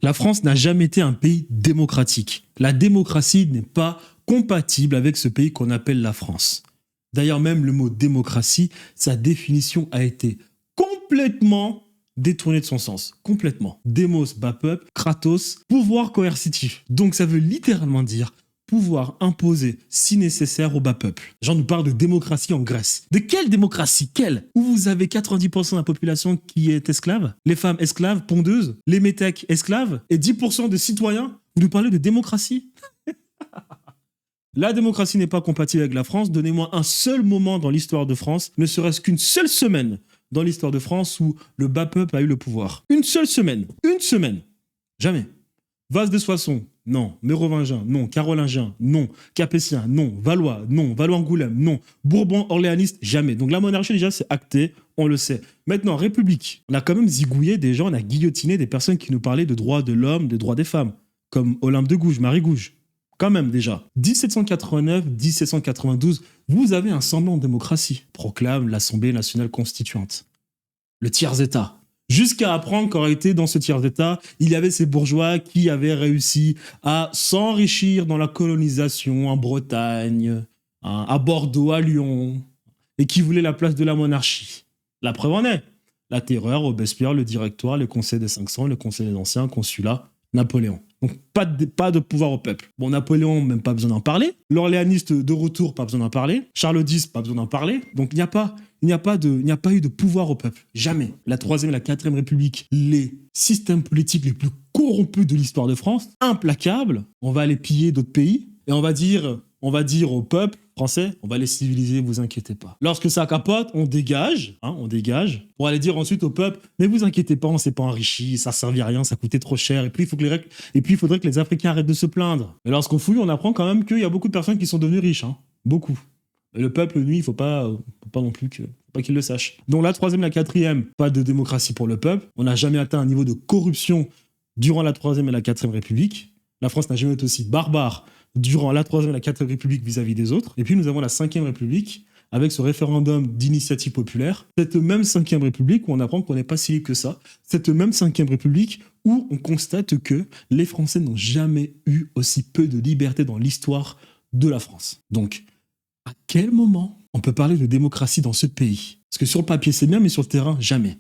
La France n'a jamais été un pays démocratique. La démocratie n'est pas compatible avec ce pays qu'on appelle la France. D'ailleurs, même le mot démocratie, sa définition a été complètement détournée de son sens. Complètement. Demos, bas peuple, kratos, pouvoir coercitif. Donc ça veut littéralement dire pouvoir imposer, si nécessaire, au bas peuple. Les gens nous parlent de démocratie en Grèce. De quelle démocratie? Quelle? Où vous avez 90% de la population qui est esclave, les femmes esclaves, pondeuses, les métèques esclaves, et 10% de citoyens? Vous nous parlez de démocratie? La démocratie n'est pas compatible avec la France. Donnez-moi un seul moment dans l'histoire de France, ne serait-ce qu'une seule semaine dans l'histoire de France où le bas peuple a eu le pouvoir. Une seule semaine. Une semaine. Jamais. Vase de Soissons, non. Mérovingien, non. Carolingien, non. Capétien, non. Valois, non. Valois-Angoulême, non. Bourbon, orléaniste, jamais. Donc la monarchie, déjà, c'est acté, on le sait. Maintenant, République. On a quand même zigouillé des gens, on a guillotiné des personnes qui nous parlaient de droits de l'homme, de droits des femmes, comme Olympe de Gouges, Marie Gouges. Quand même, déjà. 1789, 1792, vous avez un semblant de démocratie, proclame l'Assemblée nationale constituante. Le tiers-État. Jusqu'à apprendre qu'en réalité, dans ce tiers-État, il y avait ces bourgeois qui avaient réussi à s'enrichir dans la colonisation en Bretagne, à Bordeaux, à Lyon, et qui voulaient la place de la monarchie. La preuve en est. La Terreur, Robespierre, le Directoire, le Conseil des 500, le Conseil des Anciens, Consulat, Napoléon. Donc pas de pouvoir au peuple. Bon, Napoléon, même pas besoin d'en parler. L'Orléaniste de retour, pas besoin d'en parler. Charles X, pas besoin d'en parler. Donc il n'y a pas eu de pouvoir au peuple. Jamais. La Troisième et la Quatrième République, les systèmes politiques les plus corrompus de l'histoire de France, implacables. On va aller piller d'autres pays et on va dire au peuple français, on va les civiliser, vous inquiétez pas. Lorsque ça capote, on dégage, pour aller dire ensuite au peuple, mais vous inquiétez pas, on s'est pas enrichi, ça servait à rien, ça coûtait trop cher, et puis il faudrait que les Africains arrêtent de se plaindre. Mais lorsqu'on fouille, on apprend quand même qu'il y a beaucoup de personnes qui sont devenues riches, beaucoup. Et le peuple, lui, il faut pas non plus qu'il le sache. Donc la Troisième, la Quatrième, pas de démocratie pour le peuple. On n'a jamais atteint un niveau de corruption durant la Troisième et la Quatrième République. La France n'a jamais été aussi barbare durant la Troisième et la Quatrième République vis-à-vis des autres. Et puis nous avons la Cinquième République avec ce référendum d'initiative populaire. Cette même Cinquième République où on apprend qu'on n'est pas si libre que ça. Cette même Cinquième République où on constate que les Français n'ont jamais eu aussi peu de liberté dans l'histoire de la France. Donc, à quel moment on peut parler de démocratie dans ce pays? Parce que sur le papier, c'est bien, mais sur le terrain, jamais.